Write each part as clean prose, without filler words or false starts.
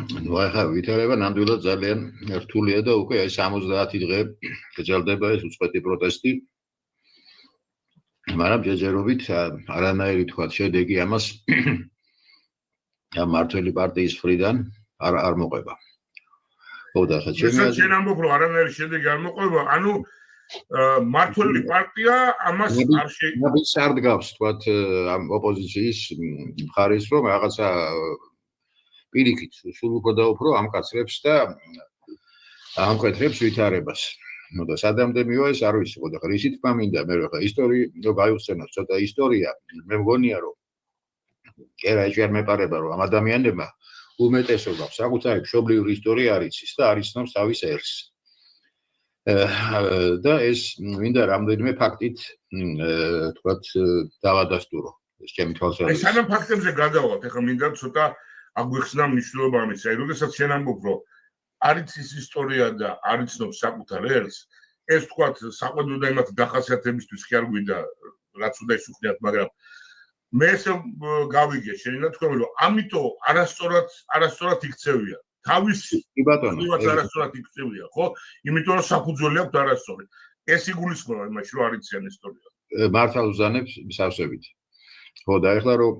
ნუ ახლა ვითარება ნამდვილად ძალიან რთულია და უკვე ეს 70 დღე გრძელდება ეს უწყვეტი პროტესტი. მაგრამ ჯერჯერობით არანაირი თქვა შედეგი ამას მმართველი პარტიის მხრიდან არ მოყვება. ხო და ხა შენ ამბობ რომ არანაირი შედეგი არ მოყვება, ანუ მმართველი პარტია ამას არ დგავს თქვა ამ ოპოზიციის მხარის რომ რაღაცა პირიქით სულ უფრო და უფრო ამკაცრებს და ამკვეთრებს ვითარებას. ნუ და სადამდე მივა ეს არ ვიცი, ხო და რისი თქმა მინდა მე რა ისტორია გაიხსენოს ცოტა ისტორია, მე მგონია რომ კერა ეს ვერ მეპარება რომ ამ ადამიანებმა უმეტესობა საკუთარი მშობლიური ისტორია არ იცის და არ იცნობს თავის ერს. და ეს მინდა რამდენიმე ფაქტით თქვათ დავადასტურო ეს ჩემი თვალსაზრისით. ეს სანამ ფაქტებზე გადავალთ, ახლა მინდა ცოტა აგვიხსნა მნიშვნელობა ამის. აი, როდესაც შენ ამბობ, რომ არ იცის ისტორია და არ იცნობს საკუთარ ერს, ეს თქვათ საყვედრო და იმათ დახასიათებისთვის კი არ გვინდა რაც უნდა ისუხნიათ, მაგრამ მე ესე გავიგე, შეიძლება თქვენ რომ ამიტომ არასწორად იქცევია. თავისი კი ბატონო, არასწორად იქცევია, ხო? იმიტომ რომ საფუძველი აქვს არასწორი. ეს იგულისხმება იმაში, რომ არ იციან ისტორია. მართალ უზანებს სავსებით. ხო და ეხლა რომ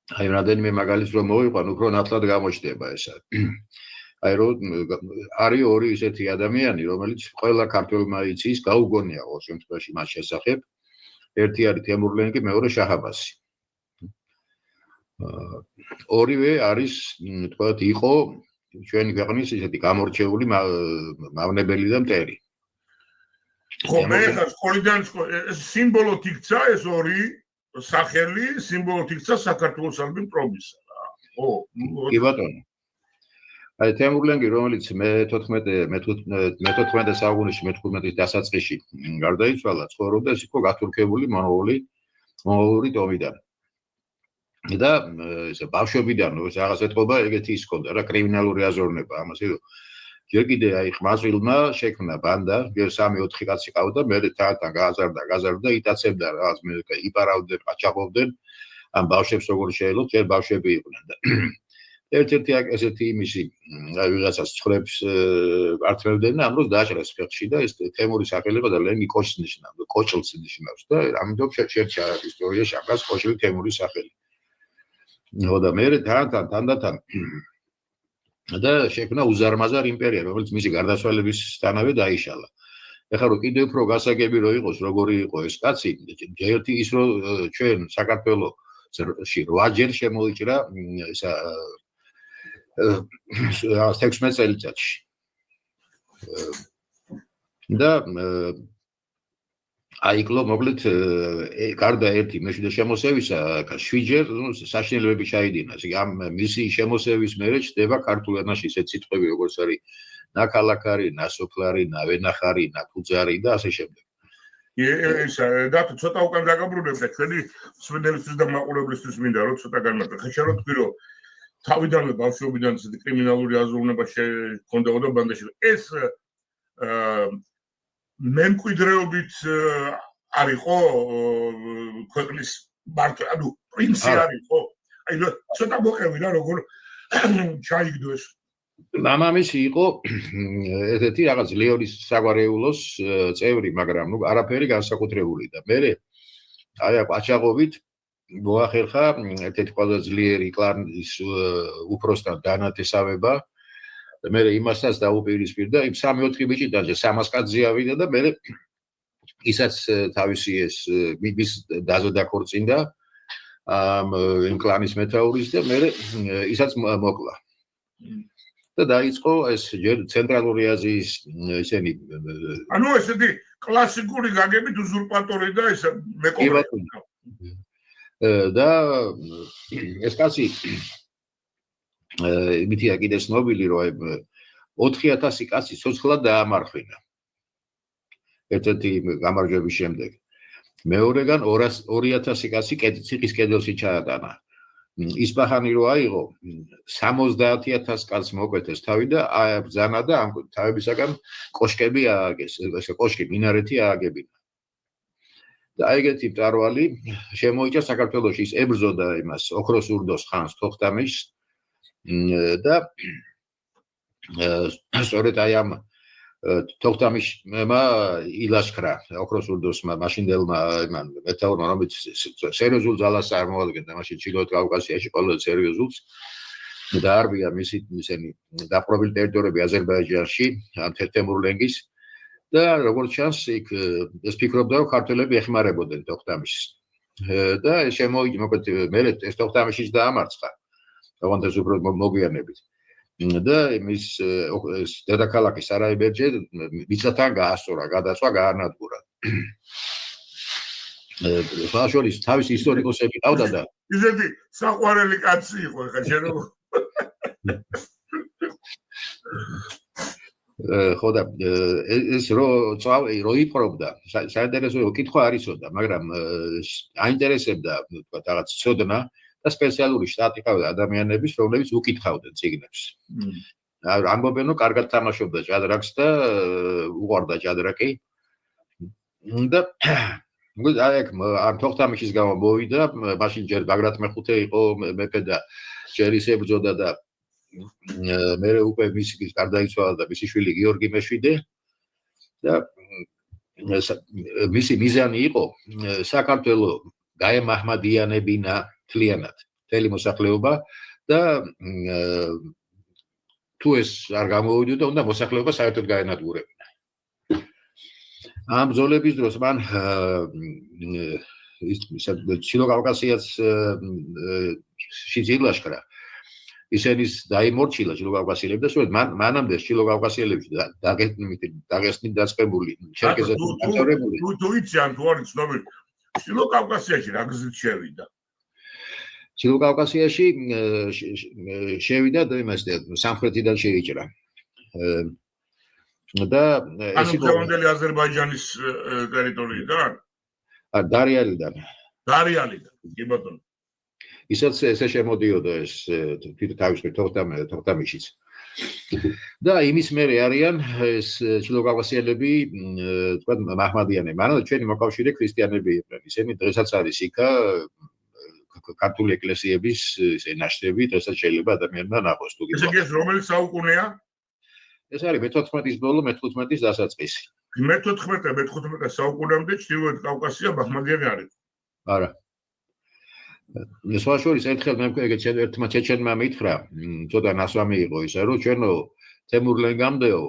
აი რამდენიმე მაგალითს რომ მოვიყვან, უფრო ნათლად გამოჩნდება ესა. აი რომ არის ორი ისეთი ადამიანი, რომელიც ყველა ქართველმა იცის, გაუგონია ყოველ შემთხვევაში მას შესახებ. ერთი არის თემურლენგი, მეორე შაჰაბასი. ორივე არის, თქვათ, იყო ჩვენი ქვეყნის ისეთი გამორჩეული მავნებელი და მტერი. ხო, მე ხა სკოლიდან სიმბოლოდ იქცა ეს ორი სახელი, სიმბოლოდ იქცა საქართველოს ალბი მტრობისა რა. ხო, კი ბატონო. აი თემურლენგი, რომელიც მე-14 საუკუნეში მე-15-ის დასაწყისში გარდაიცვალა, ცხოვრობდა ისიქო გათურქებული მონღოლური ტომიდან. და ესე ბავშვობიდან რაღაც ეთყობა ეგეთი ის ჰქონდა რა კრიმინალური აზროვნება ამას რომ ჯერ კიდე აი ხმაზვილმა შექმნა ბანდა 3-4 კაცი ყავდა მე თან გაზარდა იტაცებდა რაღაც მე იპარავდნენ ყაჩაღობდნენ ამ ბავშვებს როგორ შეიძლება ჯერ ბავშვები იყვნენ და ერთ-ერთი ესეთი იმისი აი ვიღაცას ცხრებს ართმევდნენ ამ დროს დაჭრეს ფეხში და ეს თემურის სახელი იყო და ლენგი კოჩს ნიშნავდა კოჩლს ნიშნავს და ამიტომ შეერჩა ისტორიაში ამას კოჩლი თემურის სახელი ხო და მე თანდათან და შექმნა უზარმაზარ იმპერია, რომელიც მისი გარდაცვალებისთანავე დაიშალა. ეხლა რომ კიდევ უფრო გასაგები რო იყოს, როგორი იყო ეს კაცი, ერთი ის რომ ჩვენ საქართველოში 8 ჯერ შემოიჭრა ისა 16 წელიწადში. და აიკლო მოკლედ გარდა ერთი მეშვიდე შემოსევისა 7 ჯერ საშინელებები ჩაიდინა. ამ მისი შემოსევის მერე ჩდება ქართულ ენაში ისეთ სიტყვები როგორც არის ნაქალაქარი, ნასოფლარი, ნავენახარი, ნათუძარი და ასე შემდეგ. და ცოტა უკან დაგაბრუნებდა ჩვენი მსმენელისთვის და მაყურებლისთვის მინდა რომ ცოტა განმარტო. ხეშა რო თქვი რომ თავიდანვე ბავშვობიდან ისეთი კრიმინალური აზროვნება ჰქონდაოდა ბანდაში. ეს მემკვიდრეობით არისო ქვეყნის მართლა ანუ პრინცი არისო აი ცოტა მოყევი რა როგორ ჩაიგდო ეს მამამისი იყო ესეთი რაღაც ლეონის საგვარეულოს წევრი მაგრამ ნუ არაფერი განსაკუთრებული და მე აი ყაჩაღობით მოახერხა ერთ-ერთი ყველაზე ძლიერი კლანის უფროსთან დანათესავება მე იმასაც დაუპირისპირდა იმ 3-4 ბიჭიდან 300 კაცზე ავიდა და მე ისაც თავისი ეს მის დაზე დაქორწინდა იმ კლანის მეთაურის და მე ისაც მოკლა და დაიწყო ეს ჯერ ცენტრალური აზიის ისენი ანუ ესეთი კლასიკური გაგებით უზურპატორი და ეს მეკობრე და ეს კაცი იმითია კიდე ცნობილი რომ 4000 კაცი ცოცხლად დაამარხინა ერთ-ერთი გამარჯვების შემდეგ მეორეგან 2000 კაცი ციხის კედელში ჩაატანა ისპაჰანი რო აიღო 70000 კაცს მოკვეთეს თავი და ბრძანა და ამ თავებისაგან კოშკები ააგეს ესე კოშკი მინარეთი ააგებინა და ეგეთი მწვერვალი შემოიჭრა საქართველოში ის ებრძოდა იმას ოქროს ურდოს ხანს თოხტამიშს და სწორედ აი ამ თოხთამიშმა ილაშქრა ოქროს ურდოსმა მაშინდელმა იმან მეთაურმა რომელიც სერიოზულ ძალას წარმოადგენდა მაშინ ჩრდილოეთ კავკასიაში ყველაზე სერიოზულს დაარბია ისინი დაპყრობილი ტერიტორიები აზერბაიჯანში ამ თემურლენგის და როგორც ჩანს იქ ეს ფიქრობდა რომ ქართველები ეხმარებოდნენ თოხთამიშს და შემოიჭრა მოკლედ მე ეს თოხთამიშიც დაამარცხა ოღონდ ეს უფრო მოგვიანებით და მის დედაქალაქი სარაიბერჯე მისთან გაასწორა, გადაწვა, გაანადგურა. შაშოლის თავის ისტორიკოსები ყავდა და ისეთი საყვარელი კაცი იყო ხა შენ ხო და ეს რო იპყრობდა საინტერესო კითხვა არისოდა, მაგრამ აინტერესებდა თქვა რაღაც ცოდნა და სპეციალური შტატი ყავდა ადამიანების, რომლებიც უკითხავდნენ წიგნებს. ამბობენ, რომ კარგად თამაშობდა ჭადრაკს და უყვარდა ჭადრაკი. და აი აქ ამ თოხთამიშის გამო მოვიდა, მაშინ ჯერ ბაგრატ მეხუთე იყო მეფე და ჯერ ის ებრძოდა და მე უკვე მისი გარდაიცვალა და მისი შვილი გიორგი მეშვიდე და მისი მიზანი იყო საქართველო გაემაჰმადიანებინა თლიანად მთელი მოსახლეობა და თუ ეს არ გამოვიდოდა, უნდა მოსახლეობა საერთოდ გაენადგურებინა. ამ ბრძოლების დროს მან ჩილო-კავკასიას შეძლაშქრა. ისენის დაიმორჩილა ჩილო-კავკასიელები და სწორედ მანამდე ჩილო-კავკასიელებში დაღესტნით დაწყებული ჩერკეზები დაწევრებული. თუ იცი ან თუ არ იცნობი ჩილო-კავკასიაში რა გზით შევიდა? ჩილო-კავკასიაში შევიდა და იმასე სამხრეთიდან შეიჭრა. და ეს იყო დღევანდელი აზერბაიჯანის ტერიტორიიდან? დარიალიდან. დარიალიდან, კი ბატონო. ისაც ესე შემოდიოდა ეს თავისუფლად თოხთამიშიც. და იმის მერე არიან ეს ჩილო-კავკასიელები, თქვა მაჰმადიანები. მანამდე ჩვენი მოკავშირე ქრისტიანები იყვნენ. ისინი დღესაც არის იქა ქართული ეკლესიების ნაშთები, დღესაც შეიძლება ადამიანმა ნახოს თუ გიყვარს. ესე იგი ეს რომელი საუკუნეა? ეს არის მე-14-ის ბოლო, მე-15-ის დასაწყისი. მე-14 და მე-15 საუკუნემდე ჩრდილოეთ კავკასია მაჰმადიანი არ იყო. არა. სხვა შორის ერთხელ მე ერთმა ჩეჩენმა მითხრა, ცოტა ნასვამი იყო ისა, რომ ჩვენო თემურლენგამდეო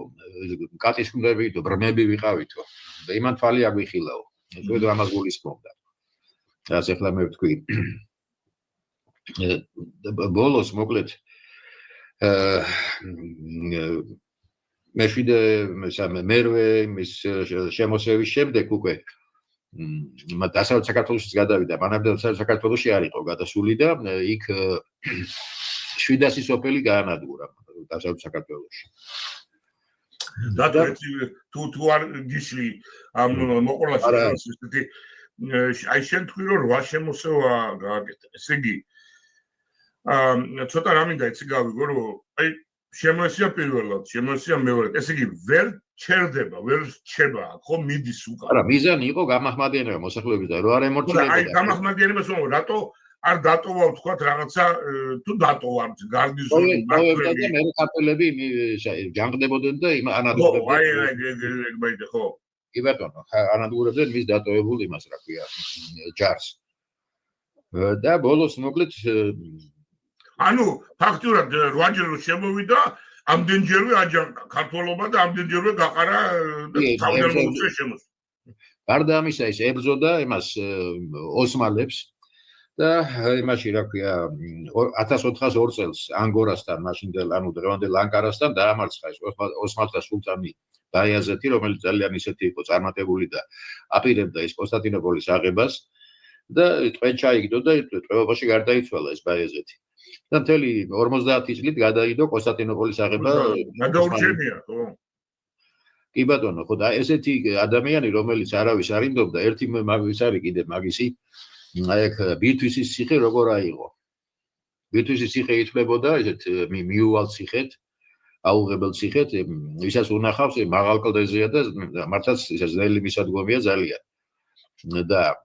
კატისკვნები და ბრმები ვიყავითო და იმან თვალი აგვიხილაო. ზოგადად ამას გულისხმობდა. რაც ახლა მე ვთქვი. ბოლოს მოკლედ მეშვიდე მერვე იმის შემოსევის შემდეგ უკვე დასავლეთ საქართველოშიც გადავიდა, მანამდე დასავლეთ საქართველოში არ იყო გადასული და იქ 700 სოფელი გაანადგურა დასავლეთ საქართველოში. და თუ არ გიშლი ამ მოყოლაში ესეთი აი შენ თქვი რომ 8 შემოსევა გააკეთა. ესე იგი ცოტა რამინდა იცი გავიგო რომ აი შემოსია პირველად, შემოსია მეორედ. ესე იგი ვერ ჩერდება, ვერ რჩება, ხო მიდის უკან. არა, მიზანი იყო გამაჰმადიანება მოსახლეობის და რო არ ემორჩილებოდა. აი გამაჰმადიანებას რატო არ დატოვა ვთქვათ რაღაცა თუ დატოვართ გარნიზონი მართლები და მე ქართველები ჯანყდებოდნენ და ანადგურებდნენ. ხო. კი ბატონო, ანადგურებდნენ მის დატოვებულ იმას რა ქვია, ჯარს. და ბოლოს მოკლედ ანუ ფაქტურად 8 ჯერ შემოვიდა, ამდენჯერვე აჯანყდა ქართველობა და ამდენჯერვე გაყარა თავიდან მოუწე შემოსა. გარდა ამისა ის ებრძოდა იმას ოსმალებს და იმაში რა ქვია 1402 წელს ანგორასთან, მაშინდელ ანუ დღევანდელ ანკარასთან დაამარცხა ეს ოსმალთა სულთანი ბაიაზეთი, რომელიც ძალიან ისეთი იყო წარმატებული და აპირებდა ის კონსტანტინოპოლის აღებას და ტყვე ჩაიგდო და ტყვეობაში გარდაიცვალა ეს ბაიაზეთი. და მთელი 50 წლით გადაიდო კონსტანტინოპოლის აღება. გადაურჩენია, ხო? კი ბატონო, ხო და ესეთი ადამიანი, რომელიც არავის არ ინდობდა, ერთი მაგის არის კიდე მაგისი, აი აქ ბირთვისის ციხე როგორ აიღო. ბირთვისის ციხე ითვლებოდა ესეთ მიუვალ ციხეთ, აუღებელ ციხეთ, ვისაც უნახავს, მაღალ კლდეზეა და მართლაც ეს ძნელი მისადგომია ძალიან. და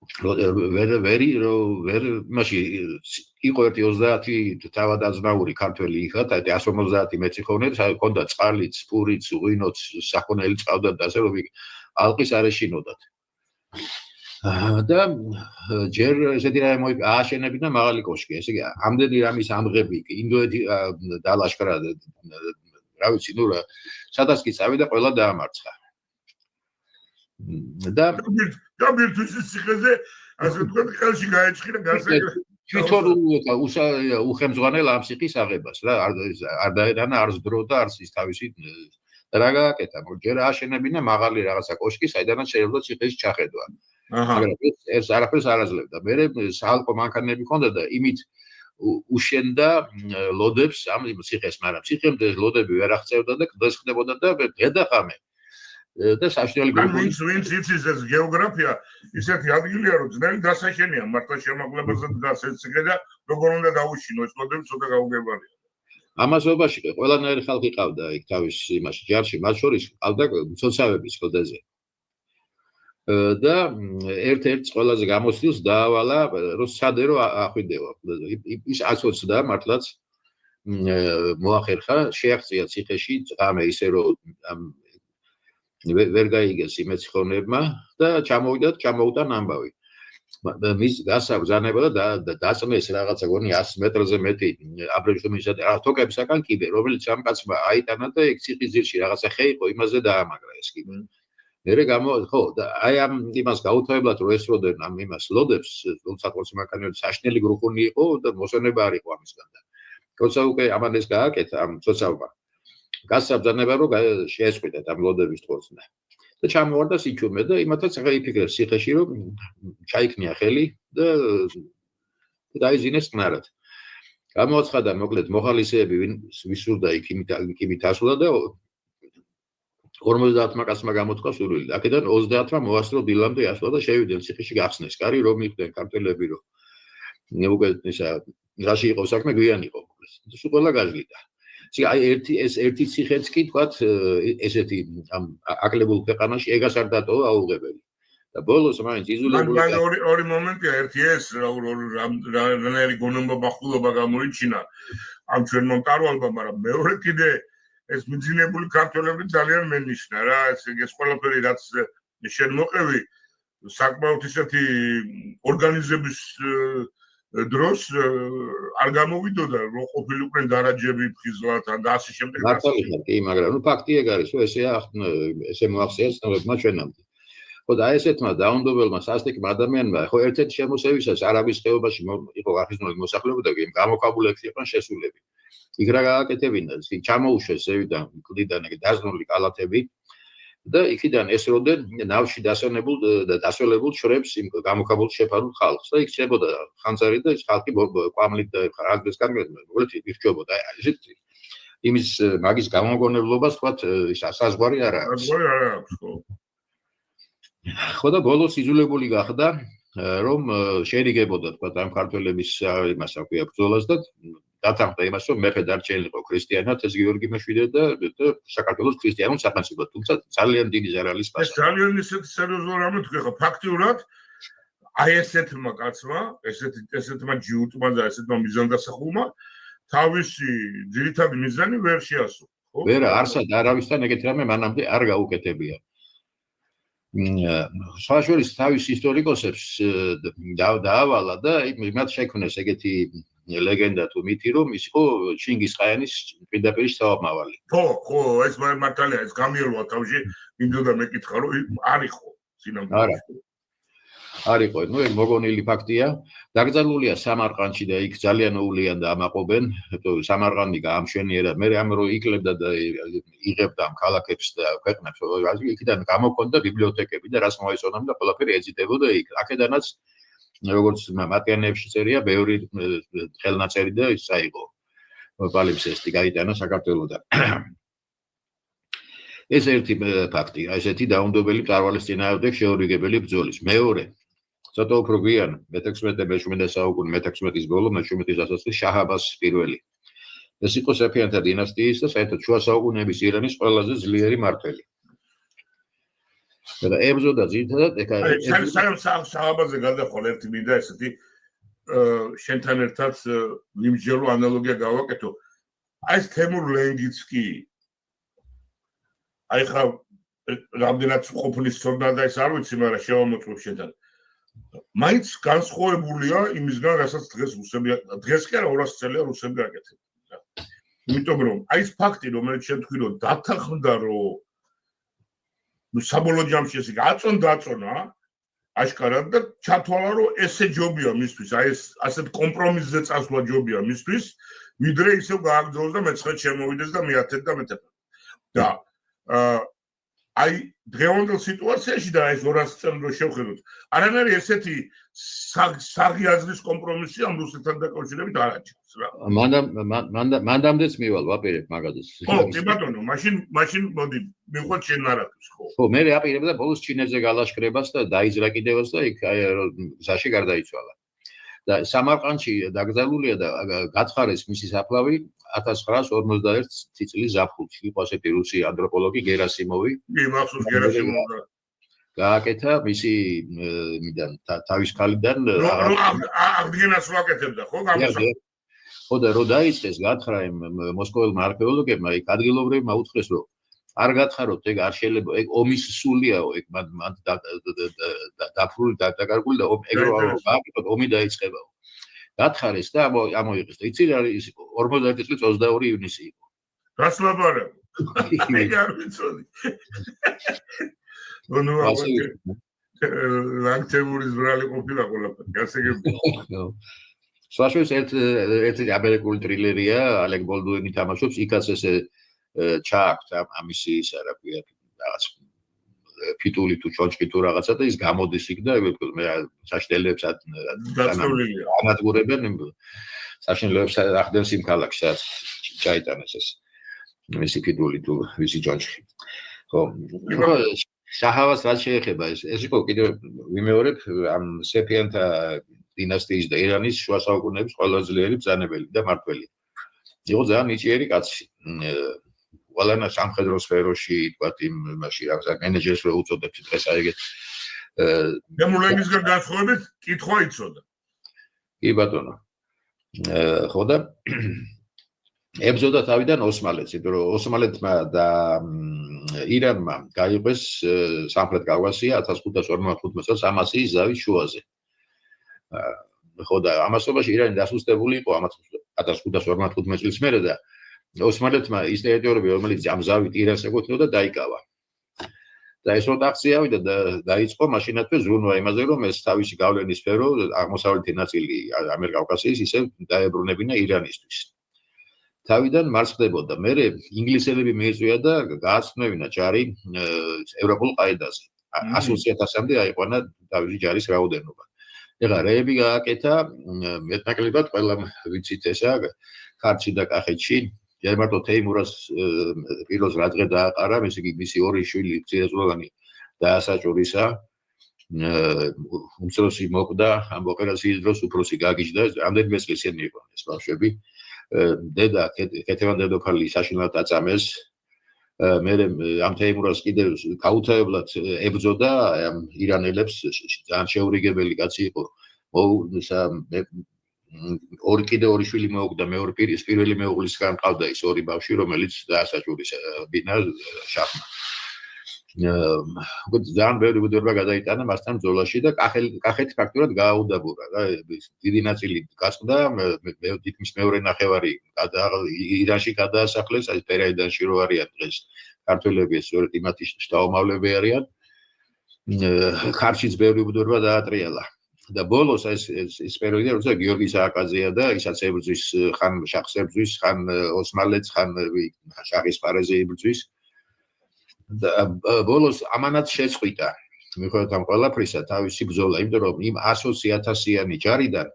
ვერ მაშინ იყო ერთი 30 თავადაზნაური ქართველი იქა და 150 მეციხოვნე ჰქონდა წყალიც, პურიც, ღვინოც, სახონელი წყავდათ და ასე რომ ალყის არ ეშინოდათ. და ჯერ ესეთი რამე ააშენებინა მაღალი კოშკი, ესე იგი ამდენი რამის ამღები ინდოეთი დალაშქრა რა ვიცი, ნუ სადაც კი წავიდა ყველა დაამარცხა. და გამირთვის ციხეზე ასე ვთქვათ ხელში გაეჭხირა გასაგებია თვითონ უხემძღვანელ ამ ციხის აღებას რა არ დაედანა არც დრო და არც ის თავისი რა გააკეთა ჯერ ააშენებინა მაღალი რაღაცა კოშკი საიდანაც შეიძლება ციხეში ჩახედვა მაგრამ ეს არაფერს არ აძლევდა მე საალყო მანქანები ჰქონდა და იმით უშენდა ლოდებს ამ ციხეს მაგრამ ციხემდე ლოდები ვერ აღწევდა და კლდეს ხდებოდა და დედაყამე და საშუალო გუნდს ვინც იცის ეს გეოგრაფია ისეთი ადგილია რომ ძნელი დასაშენია მართლა შემოგვლებაზე დგას ეს ციხე და როგორ უნდა დაუშინო ეს ლოდები ცოტა გაუგებარია ამასობაში ყველანაირი ხალხი ყავდა იქ თავის იმაში ჯარში მათ შორის ყავდა მცოცავების კლდეზე და ერთ-ერთ ყველაზე გამოცდილს დაავალა რომ სადერო ახვიდევა ის აცოცდა მართლაც მოახერხა შეაღწია ციხეში წამე ისე რომ ვერ გაიგეს იმეციხოვნებმა და ჩამოუტან ამბავი. მის გასაბრძანება და დაწნეს რაღაცა გონი 100 მეტრზე მეტი აბრეშუმის თოკებისაგან კიბე, რომელიც ამ კაცმა აიტანა და ეგ ციხის ძირში რაღაცა ხე იყო, იმაზე დაამაგრა ეს კიბე. მერე ხო და აი ამ იმას გაუთავებლად რო ესროდნენ ამ იმას ლოდებს, თუმცა მანქანები საშნელი გრუპონი იყო და მოსონება არ იყო ამისგან და როცა უკვე ამან ეს გააკეთა ამ ცოცავმა გასაბრძანება რომ შეესყიდათ ამ ლოდების თვალსა და ჩამოვარდა სიჩუმე და იმათაც ახლა იფიქრეს ციხეში რომ ჩაიქნია ხელი და დაიზინეს ყნარად გამოაცხადა მოკლედ მოხალისეები ვისურდა იქით ასულა და 50-მა კაცმა გამოთქვა სურვილი აქედან 30-მა მოასწრო დილამდე ასულა და შევიდნენ ციხეში გახსნეს კარი რომ მიხვდნენ ქართველები რომ უკვე ისა რაში იყო საქმე გვიან იყო მოკლედ სულ ყველა გაჟლიდა აი ერთი ციხეც კი თქვათ ესეთი ამ აკლებულ ქვეყანაში ეგას არ დატოვა აუღებელი და ბოლოს მაინც იზოლებული ორი მომენტია ერთი ეს რანაირი გონება ბახულობა გამორიჩინა ამ ჩვენ მომტარვალმა მაგრამ მეორე კიდე ეს მიძინებული ქართველები ძალიან მენიშნა რა ეს ყველაფერი რაც შენ მოყევი საკმაოდ ისეთი ორგანიზების დროს არ გამოვიდოდა რომ ყოფილიყვნენ დარაჯები ფხიზლად და ასე შემდეგ მართალი ხარ კი მაგრამ ნუ ფაქტი ეგ არის რომ ესე მოახსენეს ცნობებმა ჩვენამდე ხო და ესეთმა დაუნდობელმა სასტიკმა ადამიანმა ხო ერთ-ერთ შემოსევისას არაბის ხეობაში იყო გახიზნული მოსახლეობა და გამოქვაბულებში იყვნენ შესულები იქ რა გააკეთებინა ჩამოუშვეს ზევიდან კლდიდან დაზნული კალათები და იქიდან ესროდნენ ნავში დასვენებულ შრებს იმ გამოქვაბულ შეფარულ ხალხს და იქ შეებოდა ხანძარი და ის ხალხი კვამლით და რაგბისგან მოკლედ ირჩებოდა ესეთ იმის მაგის გამოგონებლობას თქვათ ის საზღვარი არ აქვს ხო და ბოლოს იძულებული გახდა რომ შეერიგებოდა თქვათ ამ ქართველების იმას აქვია ბრძოლას და დათანხმდა იმას რომ მეფე დარჩენილიყო ქრისტიანად ეს გიორგი მეშვიდე და საქართველოს ქრისტიანულ სახელმწიფოდ თუმცა ძალიან დიდი ზარალის პასუხი ეს ძალიან ისეთი სერიოზული რამე თქვი ხო ფაქტიურად აი ესეთმა კაცმა ესეთმა ჯიუტმა და ესეთმა მიზანდასახულმა თავისი ძირითადი მიზანი ვერ შეასრულა ხო ვერა არსად არავისთან ეგეთ რამე მანამდე არ გაუკეთებია სხვაშორის თავის ისტორიკოსებს დაავალა და იმათ შექმნეს ეგეთი ლეგენდა თუ მითი რომ ის იყო ჩინგისხაენის პირდაპირ თავმავალი. ხო, ეს მართალია, ეს გამიერვა თავში, მინდოდა მეკითხა რომ არ იყო სინამდვილეში. არ იყო, ნუ ეგ მოგონილი ფაქტია. დაკრძალულია სამარყანდში და იქ ძალიან უვლიან და ამაყობენ, სამარყანდი გაამშვენიერა, მე ამ რო იქლებდა და იღებდა ამ ქალაქებს და ქვეყნებს, იქიდან გამოქონდა ბიბლიოთეკები და რაც მოეწონებდა ყველაფერი ეძიდებოდა იქ. აქედანაც როგორც მატიანეებში წერია, ბევრი ხელნაწერი და ის აიღო. პალიფსესტი გაიტანა საქართველოდან. ეს ერთი ფაქტი, ესეთი დაუნდობელი მწვერვალის წინააღმდეგ შეურიგებელი ბრძოლის. მეორე, ცოტა უფრო გვიან, მე-16 საუკუნის მე-16-ის ბოლო, მე-17-ის დასაწყისში შაჰ-აბასის პირველი. ეს იყო სეფიანთა დინასტიის და საერთოდ შუა საუკუნეების ირანის ყველაზე ძლიერი მმართველი. და ებრძოდა ძირითადად საღამოზე გადახვალ ერთი მინდა ესეთი შენთან ერთად მიმსჯელო ანალოგია გავაკეთო. აი ეს თემურ ლენგიც კი აი ხა რამდენად ყოფნის ცოდნა და ეს არ ვიცი, მაგრამ შევამოწმებ შენთან. მაინც განსხვავებულია იმისგან, რასაც დღეს კი არა 200 წელია რუსები აკეთებდა. იმიტომ რომ აი ეს ფაქტი, რომელიც შენ თქვი რომ დათანხმდა რომ საბოლოო ჯამში ეს დაწონა აშკარად და ჩათვალა რომ ესე ჯობია მისთვის, აი ეს ასეთ კომპრომისზე წასვლა ჯობია მისთვის, ვიდრე ისევ გააგრძელოს და მეცხრე შემოვიდეს და მეათეთ და მეთეფა. და აი დღევანდელ სიტუაციაში და ეს 200 წელი რო შევხედოთ, არანაირი ესეთი საღი აზრის კომპრომისი ამ რუსეთთან დაკავშირებით არ აჩვენს რა. მანდამდეც მივალ ვაპირებ მაგადეს. ხო, კი ბატონო, მაშინ მოდი მიყვეთ შენ ნარატივს, ხო. ხო, მე აპირებდა ბოლოს ჩინეთზე გალაშქრებას და დაიძრა კიდევაც და იქ გზაში გარდაიცვალა. და სამარყანდში დაკრძალულია და გაცხარეს მისი საფლავი 1951 წლის ზაფხულში. იყო ასეთი რუსი ანთროპოლოგი გერასიმოვი. კი, მახსოვს გერასიმოვი. გააკეთა მისი თავის ქალიდან აღდგენას ვაკეთებდა, ხო, გამოსახულება. ხო და რო დაიწყეს გათხრა იმ მოსკოველმა არქეოლოგებმა, იქ ადგილობრივმა უთხრეს, რომ არ გათხაროთ, ეგ არ შეიძლება, ეგ ომის სულიაო, ეგ მან დაფრული დაკარგული და ეგ რო გააკეთოთ, ომი დაიწყებაო. გათხარეს და ამოიღეს და იცი რა ის იყო 50 წლის 22 ივნისი იყო. რას ლაპარაკობ? ეგ არ ვიცოდი. ნუ ლანჩემურის ბრალი ყოფილა ყველაფერი, გასაგებია. სხვაშორის ერთი ამერიკული ტრილერია, ალეკ ბოლდუინი თამაშობს, იქაც ესე ჩააქვთ ამისი ისა რა ქვია, რაღაც ფიტული თუ ჩონჩხი თუ რაღაცა და ის გამოდის იქ და მე საშინელებს ანადგურებენ საშინელებს ახდენს იმ ქალაქს სადაც ჩაიტანეს ეს მისი ფიტული თუ მისი ჩონჩხი. ხო, შაჰავას რაც შეეხება ეს იყო კიდევ ვიმეორებ ამ სეფიანთა დინასტიის და ირანის შუა საუკუნეების ყველაზე ძლიერი ბრძანებელი და მმართველი. იყო ძალიან ნიჭიერი კაცი. ყველანა სამხედრო სფეროში, თქვათ იმაში რაღაცა მენეჯერს რო უწოდებთ დღეს აი ეგეთ დემულენისგან განსხვავებით კითხვა იცოდა. კი ბატონო. ხო და ებრძოდა თავიდან ოსმალეთს, იმიტომ რომ ოსმალეთმა და ირანმა გაიყვეს სამხრეთ კავკასია 1555 წელს ამასიის ზავის შუაზე. ხო და ამასობაში ირანი დასუსტებული იყო 1555 წლის მერე და ოსმალეთმა ის ტერიტორიები, რომელიც ამ ზავით ირანს ეკუთვნოდა, დაიკავა. და ეს რო ტახტზე ავიდა და დაიწყო მაშინათვე ზრუნვა იმაზე, რომ ეს თავისი გავლენის სფერო აღმოსავლეთი ნაწილი ამიერკავკასიის ისევ დაებრუნებინა ირანისთვის. თავიდან მარცხ ხდებოდა. მერე ინგლისელები მიიწვია და გააცნევინა ჯარი ევროპულ ყაიდაზე. 120,000-მდე აიყვანა თავისი ჯარის რაოდენობა. ეხლა რეები გააკეთა მეტნაკლებად ყველა ვიცით ესა ქართლში და კახეთში. ჯერ მარტო თეიმურას პიროს რადღე დააყარა, მისი ორი შვილი ძირეწლოვანი დაასაჭურისა. უმცროსი მოკვდა ამ ოპერაციის დროს, უფროსი გაგიჟდა, ამდენიმე წლის ენი იყო ეს ბავშვები. დედა ქეთევან დედოფალი საშინლად აწამეს. მერე ამ თეიმურას კიდევ გაუთავებლად ებრძოდა ირანელებს, ძალიან შეურიგებელი კაცი იყო. ორი შვილი მოუკვდა მეორე პირველი მეუღლისგან ყავდა ის ორი ბავშვი, რომელიც დაასაჭურისებინა შაჰმა. ძალიან ბევრი უდრობა გადაიტანა მასთან ბრძოლაში და კახეთი ფაქტურად გააუდაბურა რა. დიდი ნაწილი გასყდა, თითქმის მეორე ნახევარი ირანში გადაასახლეს, აი პერაიდანში რო არიან დღეს ქართველები, სწორედ იმათი შთაომავლები არიან. ქართლშიც ბევრი უდრობა დაატრიალა. და ბოლოს ეს პერიოდი, როცა გიორგი სააკაძეა და ისაც ებრძვის ხან შაჰს ებრძვის, ხან ოსმალეთს, ხან შაჰის ფარეზე ებრძვის. და ბოლოს ამანაც შეწყვიტა. მიუხედავად ამ ყველაფრისა თავისი ბრძოლა, იმიტომ რომ იმ 120,000-იანი ჯარიდან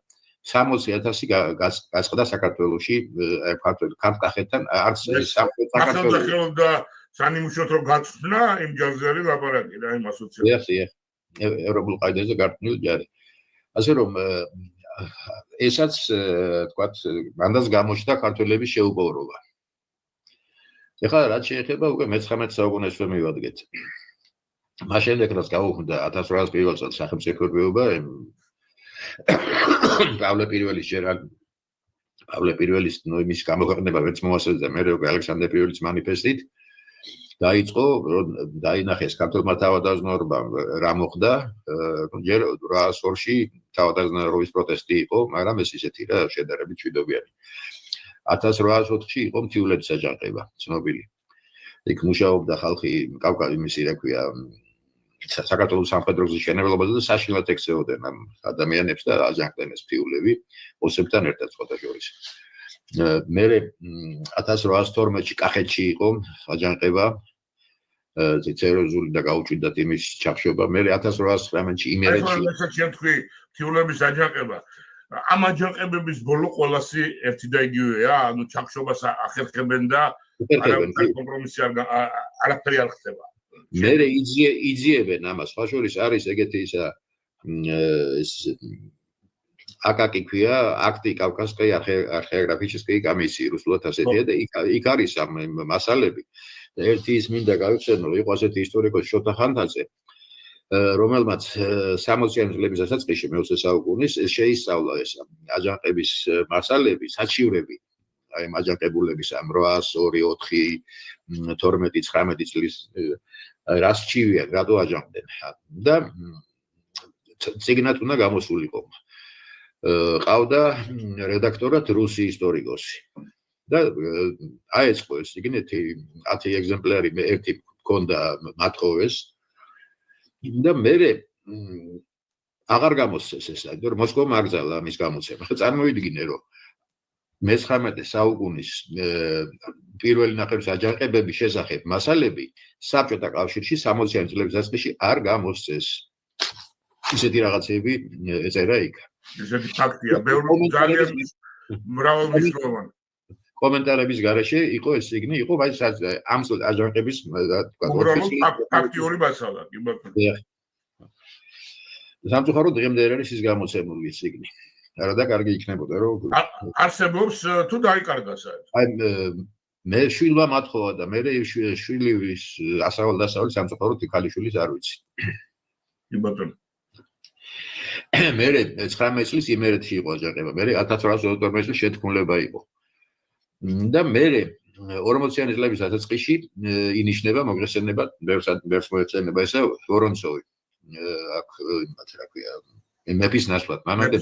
60,000 გაწყდა საქართველოში, ქართლ-კახეთთან, არც საქართველოს და სანიმუშოდ რომ გაწვნა იმ ჯარზე არის ლაპარაკი რა, იმ 120,000. დიახ, ევროპულ ყაიდაზე გართული ჯარი. ასე რომ ესაც თქვათ მანდაც გამოჩნდა ქართველების შეუპოვრობა. ეხლა რაც შეეხება უკვე მე-19 საუკუნეს რომ მივადგეთ. მას შემდეგ რაც გაუქმდა 1801 წელს სახელმწიფოეობა პავლე პირველის მის გამოქვეყნება ვერც მოასწრდა მე როგორ ალექსანდრე პირველის მანიფესტით დაიწყო დაინახეს ქართულმა თავადაზნაურობამ რა მოხდა ჯერ 802-ში თავადაზნაურობის პროტესტი იყო მაგრამ ეს ისეთი რა შედარებით მშვიდობიანი 1804-ში იყო მთიულების აჯანყება ცნობილი იქ მუშაობდა ხალხი კავკასიის მისი რა ქვია საქართველოს სამხედრო გზის შენებლობაზე და საშინლად ექცეოდნენ ამ ადამიანებს და აჯანყდნენ ეს მთიულები ოსებთან ერთად სხვათა შორის მერე 1812-ში კახეთში იყო აჯანყება ცეროზული და გაუჭირდათ იმის ჩახშობა მერე 1819-ში იმერეთში ეს შემთხვევი მთიულების აჯანყება ამ აჯანყებების ბოლო ყველასი ერთი და იგივეა ანუ ჩახშობას ახერხებენ და კომპრომისი არაფერი არ ხდება მერე იძიებენ ამას სხვა შორის არის ეგეთი ისა აკაკი ქვია აქტი კავკასკი არქეოგრაფიჩესკი კომისიი რუსულად ასეთია და იქ არის ამ მასალები ერთი ის მინდა გავიხსენო იყო ასეთი ისტორიკოსი შოთა ხანთაძე რომელმაც 60-იანი წლების დასაწყისში მე-20 საუკუნის შეისწავლა ეს აჯანყების მასალები საჩივრები აი ამ აჯანყებულების ამ 802 4 12 19 წლის რას ჩივიან რატო აჯანყდნენ და ციგნად უნდა გამოსულიყო ყავდა რედაქტორად რუსი ისტორიკოსი და აეწყო ეს ციგნეთი 10 ეგზემპლარი მე ერთი მქონდა მათხოვეს და მერე აღარ გამოსცეს ეს რომ მოსკოვმა აკრძალა მის გამოცემა ხა წარმოვიდგინე რომ მე-19 საუკუნის პირველი ნახევრის აჯანყებების შესახებ მასალები საბჭოთა კავშირში 60-იანი წლების დასაწყისში არ გამოსცეს ისეთი რაღაცები ეწერა იქ ესეთი ფაქტია ბევრი ძალიან მრავალმნიშვნელოვანი კომენტარების გარეშე იყო ეს ციგნი იყო բայց ამ აჯანყების ფაქტიური მასალა კი ბატონო სამწუხაროდ დღემდე არ არის ის გამოცემული ციგნი არა და კარგი იქნებოდა რომ არსებობს თუ დაიკარგა საერთოდ აი მე შვილმა მათხოვა და მე შვილის ასავალ-დასავლი სამწუხაროდ ქალიშვილის არ ვიცი კი ბატონო მე 19 წლის იმერეთში იყო აჯანყება მე 1812 წლის შეთქმულება იყო და მე 40-იანი წლების დასაწყისში ინიშნება მოგხსენება ბევრს მოეწენება ესა ვორონცოვი აქ იმათ რა ქვია მეფის ნაცვლად მანამდე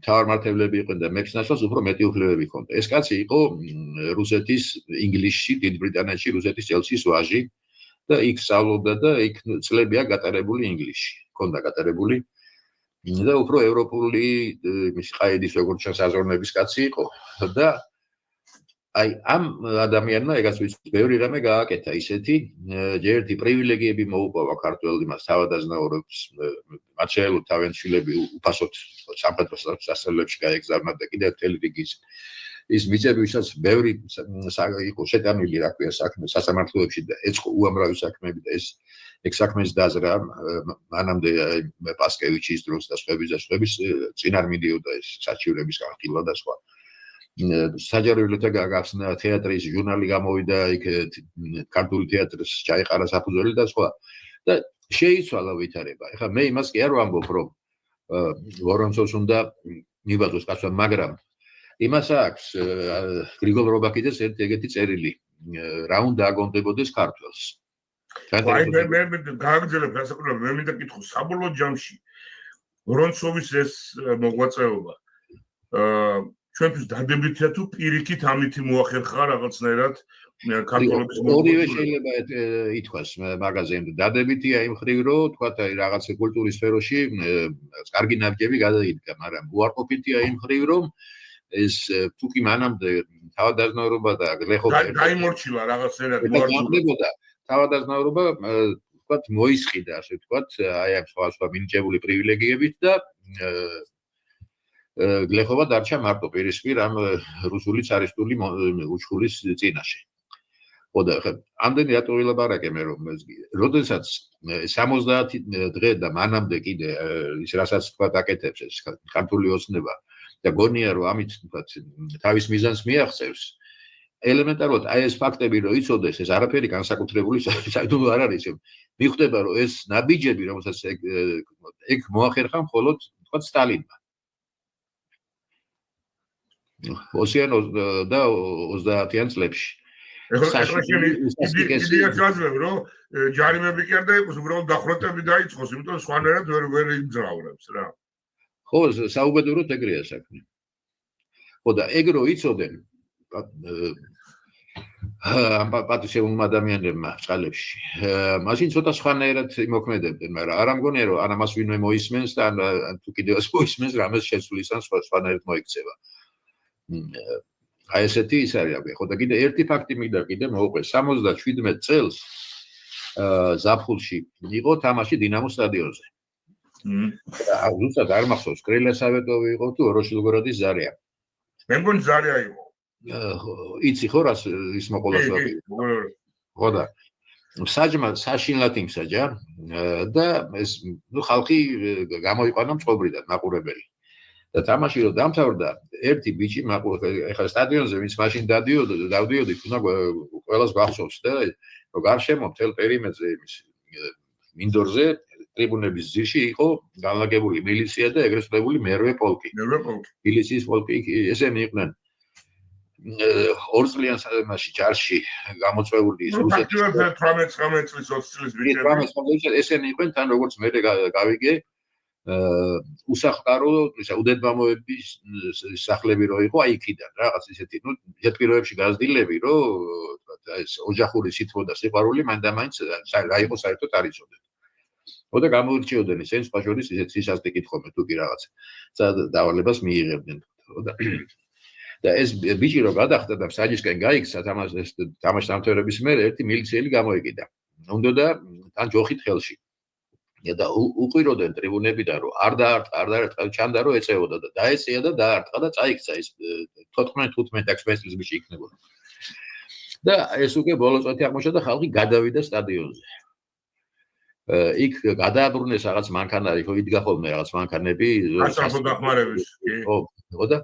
თავმართებლები იყვნენ და მეფის ნაცვლად უფრო მეტი უფლებები ჰქონდა ეს კაცი იყო რუსეთის ინგლისში დიდ ბრიტანეთში რუსეთის ელჩის ვაჟი და იქ სწავლობდა და იქ წლებია გატარებული ინგლისში ჰქონდა გატარებული და უფრო ევროპული მის ყაედის როგორც საზრუნების კაცი იყო და აი ამ ადამიანმა ეგაც ვიცით ბევრი რამე გააკეთა ისეთი ერთი პრივილეგიები მოუპოვა ქართველ იმას თავადაზნაურებს მათ შეელო თავიანთი შვილები უფასოდ სამხედრო სასწავლებლებში გაეგზავნა და კიდევ მთელი რიგი ის მიწები ვისაც ბევრი იყო შეტანილი რა ქვია საქმე სასამართლოებში და ეწყო უამრავი საქმეები და ეს საქმეს დაზრა მანამდე პასკევიჩის დროს და სხვების წინარ მიდიოდა ეს საჩივრების განხილვა და სხვა საჯარო ბიბლიოთეკა გახსნა თეატრის ჟურნალი გამოვიდა იქ ქართული თეატრის ჩაიყარა საფუძველი და სხვა და შეიცვალა ვითარება ეხლა მე იმას კი არ ვამბობ რომ ვორონცოვს უნდა მიბაძოს კაცმა მაგრამ იმას აქვს გრიგოლ რობაქიძეს ერთი ეგეთი წერილი რა უნდა აგონდებოდეს ქართველს აი მე გააგრძელებ გასაკუთრებით მე მინდა კითხო საბოლოო ჯამში ვორონცოვის ეს მოღვაწეობა ჩვენთვის დადებითია თუ პირიქით ამითი მოახერხა რაღაცნაირად ქართველების ორივე შეიძლება ითქვას მაგაზე დადებითია იმ ხრივ რომ თქვა აი რაღაც კულტურის სფეროში კარგი ნაბიჯები გადაიდგა მაგრამ უარყოფითია იმ ხრივ რომ ეს თუკი მანამდე თავადაზნაურობა და გლეხობა გაიმორჩილა რაღაცნაირად უარყოფდა თავადაზნაურობა თქვათ მოისყიდა ასე თქვათ აი ამ სხვა მინიჭებული პრივილეგიებით და გლეხობა დარჩა მარტო პირისპირ ამ რუსული цаრისტული უჩხურის წინაშე. ხოდა ხა ამდენი რატო ვილაპარაკე მე რომ როდესაც 70 დღე და მანამდე კიდე ის რასაც თქვა აკეთებს ეს ქართული ოცნება და გონია რომ ამით თქვა თავის მიზანს მიაღწევს ელემენტარულად აი ეს ფაქტები რომ იცოდეს, ეს არაფერი განსაკუთრებული საერთოდ არ არის. მიხვდება რომ ეს ნაბიჯები, რომელსაც ეგ მოახერხა მხოლოდ თქვა სტალინმა. ოსიანოს და 30-იან წლებში. ეხლა იდეა ჩაძლევ რომ ჯარიმები კი არ დაიყოს, უბრალოდ დახვრეტები დაიწყოს, იმიტომ სხვანაირად ვერ იმძრავრებს რა. ხო, საუბედუროდ ეგრეა საქმე. ხო და ეგ რო იცოდნენ პატრიოტულმა ადამიანებმა წყალებში. მაშინ ცოტა სხვანაირად იმოქმედებდნენ, მაგრამ არ ამგონია რომ ან ამას ვინმე მოისმენს და ან თუ კიდევ მოისმენს, რამეს შეცვლის ან სხვანაირად მოიქცევა. აი ესეთი ის არის, ხო და კიდე ერთი ფაქტი მინდა კიდე მოვყვე 77 წელს ზაფხულში იყო თამაში დინამოს სტადიონზე. ზუსტად არ მახსოვს კრელესავეტოვი იყო თუ ოროშილგოროდის ზარია. მე მგონი ზარია იყო. იცი ხო რას ის მოყოლას ხო და საჯმა საშინლად იმსაჯა და ეს ხალხი გამოიყვანა მწყობრიდან მაყურებელი. და თამაში რომ დამთავრდა ერთი ბიჭი ეხლა სტადიონზე ვინც მაშინ დავდიოდი თუნდა ყველას გვახსოვს და რომ გარშემო მთელ პერიმეტრზე იმის მინდორზე ტრიბუნების ძირში იყო განლაგებული მილიცია და ეგრეთ წოდებული მერვე პოლკი. მილიციის პოლკი ესენი იყვნენ ორწლიან მასში ჯარში გამოწვეული რუსეთის 18-19 წლის 20 წლის ბიჭები. ესენი იყვნენ თან როგორც მე გავიგე უსახლკარო უდედგამოების სახლები რო იყო აი იქიდან რაღაც ისეთი ჯეთპიროებში გაზრდილები რო ეს ოჯახური სითბო და სიყვარული მანდამაინც რა იყო საერთოდ არ იცოდნენ. ხო და გამოირჩეოდნენ ისინი სხვა შორის ისეთ სისასტი კითხობენ თუ კი რაღაც დავალებას მიიღებდნენ. და ეს ბიჭი რო გადახდა და საჯისკენ გაიქცა თამაშ დამთავრების მერე ერთი მილიციელი გამოიკიდა. უნდა თან ჯოხით ხელში. და უყიროდნენ ტრიბუნებიდან რომ არ დაარტყა ჩანდა რომ ეწეოდა და დაეწია და დაარტყა და წაიქცა ის 14-15 წლის ბიჭი იქნებოდა. და ეს უკვე ბოლო წუთი აღმოჩნდა და ხალხი გადავიდა სტადიონზე. იქ გადააბრუნეს რაღაც მანქანარი, ხო იდგა ხოლმე რაღაც მანქანები. ასაფო დახმარების. ხო და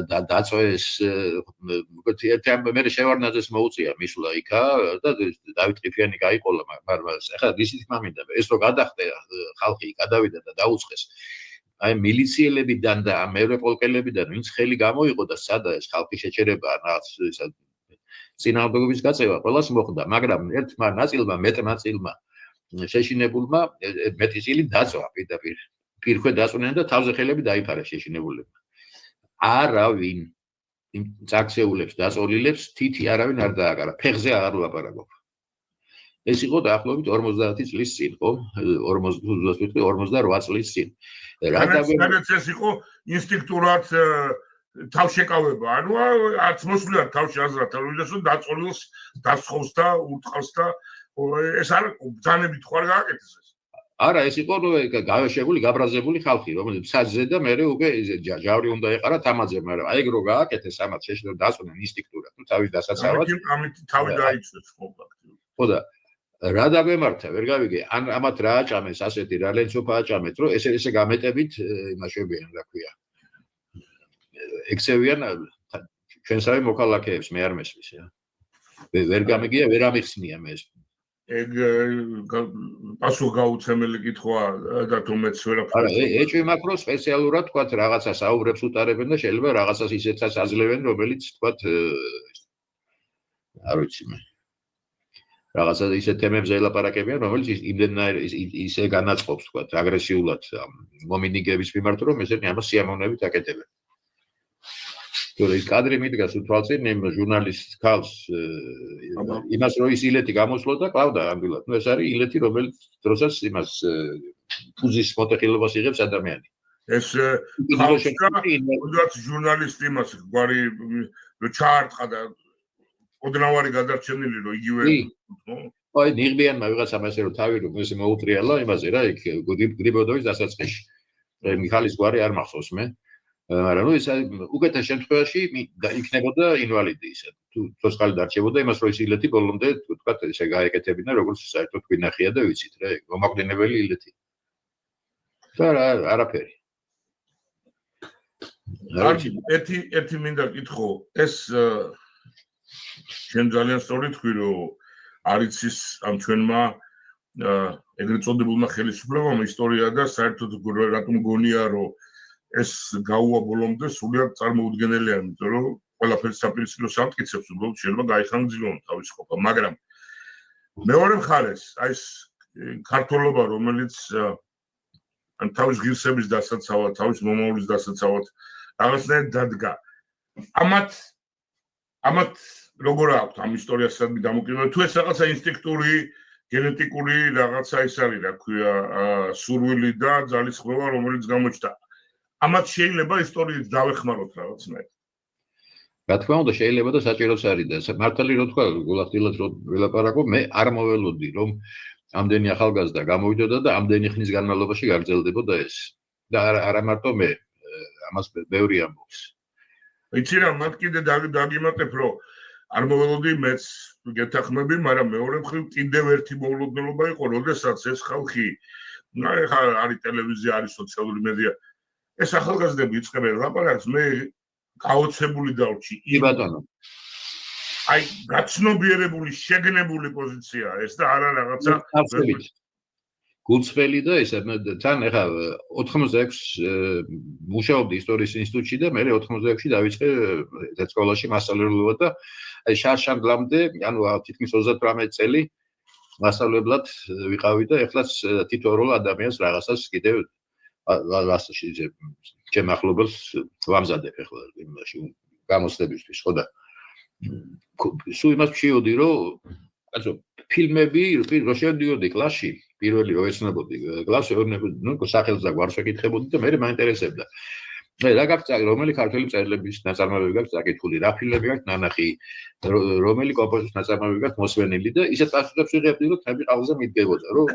დაწვეს ერთი მე შევარნაძეს მოუწია მისვლა იქა და დავით ყიფიანი გაიყოლა, მაგრამ ახლა ისიც მამინდა ეს რო გადახტე ხალხი გადავიდა და დაუწყეს. აი მილიციელებიდან და მერვე პოლკელებიდან ვინც ხელი გამოიყო და სადა ეს ხალხი შეჩერება რაღაც წინააღმდეგობის გაწევა ყველას მოხდა, მაგრამ ერთმა ნაწილმა მეტმა ნაწილმა შეშინებულმა მეტი წილი დაწვა პირდაპირ. პირქვე დაწვნენ და თავზე ხელები დაიფარა შეშინებულებმა. არავინ იმ წაქცეულებს დაწოლილებს თითი არავინ არ დააკარა, ფეხზე აღარ ვლაპარაკობ. ეს იყო დაახლოებით 50 წლის წინ, ხო? 48 წლის წინ. რადგან ეს იყო ინსტინქტურად თავშეკავება, ანუ არც მოსვლიან თავში აზრად, რომ დაწოლილს დასხოვს და ურტყავს და ეს არ ბრძანებით ხარ გააკეთეს ეს. არა, ეს იყო გავაშებული, გაბრაზებული ხალხი, რომელიც საძზე და მე უკვე ჯავრი უნდა ეყარა თამაზე, მაგრამ აი ეგ რო გააკეთეს ამათ შეშინდა დაწოდნენ ინსტინქტურად, თუ თავის დასაცავად. ამით თავი დაიწვეს კომპაქტიურად. ხო და რა დაგვემართა, ვერ გავიგე, ან ამათ რა აჭამეს ასეთი რა ლენცოფა აჭამეთ, რომ ესე გამეტებით იმაშებიან, რა ქვია. ექცევიან ჩვენსავე მოქალაქეებს, მე არ მესმის, რა. ვერ გამიგია, ვერ ამიხსნია მე ეს. ეგ პასუხგაუცემელი კითხვა და თუმეც ვერაფერს. არა, ეჭვი მაქვს რომ სპეციალურად თქვა რაღაცა საუბრებს უტარებენ და შეიძლება რაღაცას ისეთაც აძლევენ, რომელიც თქვა არ ვიცი მე. რაღაცა ისეთ თემებზე ელაპარაკებიან, რომელიც იმდენად ისე განაწყობს თქვა აგრესიულად მომინიგების მიმართ, რომ ესენი ამას სიამოვნებით აკეთებენ. თორე კადრი მიდგას უთვალწინ იმ ჟურნალისტ ქალს იმას რომ ის ილეთი გამოსვლა და ყავდა ამბილად. ნუ ეს არის ილეთი, რომელიც დროსაც იმას ფუზის მოტეხილობას იღებს ადამიანი. ეს თუნდაც ჟურნალისტი იმას გვარი ჩაარტყა და ოდნავარი გადარჩენილი რომ იგივე აი ნიღბიანმა ვიღაცამ ესე რომ თავი რომ ესე მოუტრიალა იმაზე რა იქ გრიბოდოვის დასაწყისში. მიხალის გვარი არ მახსოვს მე. მაგრამ ნუ ეს უკეთეს შემთხვევაში იქნებოდა ინვალიდი ისე. თუ ცოცხალი დარჩებოდა იმას რომ ის ილეთი ბოლომდე თქვა ესე გაეკეთებინა როგორც საერთოდ გვინახია და ვიცით რა მომაკვდინებელი ილეთი. და არაფერი. ერთი მინდა კითხო ეს შენ ძალიან სწორი თქვი, რომ არის ის ამ ჩვენმა ეგრეთ წოდებულმა ხელისუფლებამ ისტორია და საერთოდ რატომ გონია, რომ ეს გაუვა ბოლომდე სულიად წარმოუდგენელია, იმიტომ რომ ყველაფერს საპირისპირო სამტკიცებს უბრალოდ შეიძლება გაიხანგრძილონ თავის ყოფა, მაგრამ მეორე მხარეს, აი ეს ქართველობა, რომელიც ან თავის ღირსების დასაცავად, თავის მომავლის დასაცავად რაღაცნაირად დადგა. ამათ როგორ აქვს ამ ისტორიასაც დამოკიდებული, თუ ეს რაღაცა ინსტინქტური, გენეტიკური რაღაცა ის არის, რა ქვია, სურვილი და ძალისხმევა, რომელიც გამოჩნდა. ამათ შეიძლება ისტორიით დავეხმაროთ რაღაცნაირად. რა თქმა უნდა, შეიძლება და საჭიროც არის და მართალი რო თქვა, გულახდილად რო ველაპარაკო, მე არ მოველოდი, რომ ამდენი ახალგაზრდა გამოვიდოდა და ამდენი ხნის განმავლობაში გაგრძელდებოდა ეს. და არა მარტო მე, ამას ბევრი ამბობს. იცი რა, მათ კიდე დაგიმატებ, რომ არ მოველოდი მეც გეთახმები, მაგრამ მეორე მხრივ კიდევ ერთი მოულოდნელობა იყო, როდესაც ეს ხალხი, ეხლა არის ტელევიზია, არის სოციალური მედია, ეს ახალგაზრდები იწყებენ ლაპარაკს, მე გაოცებული დავრჩი. კი ბატონო. აი, გაცნობიერებული, შეგნებული პოზიციაა ეს და არა რაღაცა გულწრფელი და ესე თან ეხლა 86 მუშაობდი ისტორიის ინსტიტუტში და მე 86-ში დავიწყე ეს სკოლაში მასწავლებლობა და აი შარშამბლამდე, ანუ თითქმის 38 წელი მასწავლებლად ვიყავი და ეხლაც თითოეულ ადამიანს რაღაცას კიდევ ვასში ჩემ ახლობელს ვამზადებ ეხლა იმაში გამოცდებისთვის, ხო და სულ იმას ვშიოდი, რომ კაცო, ფილმები, რო შევდიოდი კლასში, პირველი რო ეცნობოდი კლასში, ნუ სახელს და გვარს ვეკითხებოდი და მე მაინტერესებდა. რა გაქვს, რომელი ქართველი მწერლების ნაწარმოებები გაქვს წაკითხული, რა ფილმები გაქვს ნანახი, რომელი კომპოზიტორის ნაწარმოებები გაქვს მოსვენილი და ისეთ პასუხებს ვიღებდი, რომ თემი ყალზე მიდგებოდა, რომ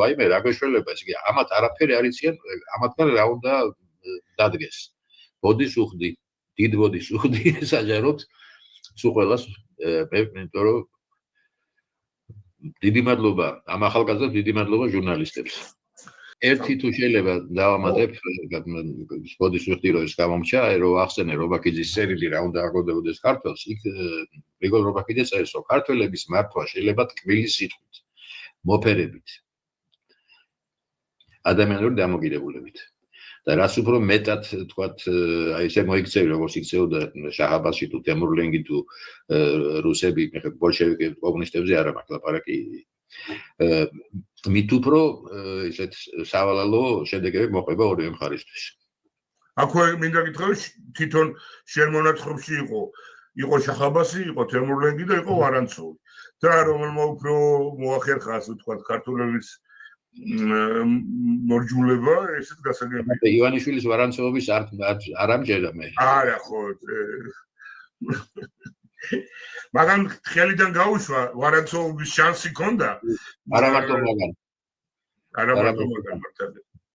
ვაიმე, რა გეშველება ეს, ამათ არაფერი არ იციან, ამათგან რა უნდა დადგეს. ბოდის უხდი, დიდ ბოდის უხდი, საჯაროდ სულ ყველას იმიტომ რომ დიდი მადლობა ამ ახალგაზრდებს, დიდი მადლობა ჟურნალისტებს. ერთი თუ შეიძლება დავამატებ, ბოდის უხდი რო ეს გამომჩა, რომ ახსენე რობაქიძის წერილი რა უნდა აღოდებოდეს ქართველს, იქ გრიგოლ რობაქიძე წერს, რომ ქართველების მართვა შეიძლება ტკბილის სიტყვით, მოფერებით, ადამიანური დამოკიდებულებით. და რაც უფრო მეტად თქვათ, აი ესე მოიქცევი, როგორც იქცეოდა შაჰ-აბასში თუ თემურლენგი თუ რუსები, ბოლშევიკები, კომუნისტებზე არა მაქვს ლაპარაკი. მით უფრო ისეთ სავალალო შედეგები მოყვება ორივე მხარისთვის. აქვე მინდა გითხრათ, თვითონ შენ მონათხრობში იყო შაჰ-აბასი, იყო თემურლენგი და იყო ვარანცოვი. და რომელმა უფრო მოახერხა, ასე ვთქვათ, ქართველების მორჯულება, ესეც გასაგებია. ივანიშვილის ვარანცოვობის არ ამჯერა მე. არა, ხო. მაგრამ ხელიდან გაუშვა, ვარანცოვობის შანსი ჰქონდა. არა მარტო მაგან. არა მარტო მაგან, მართალია.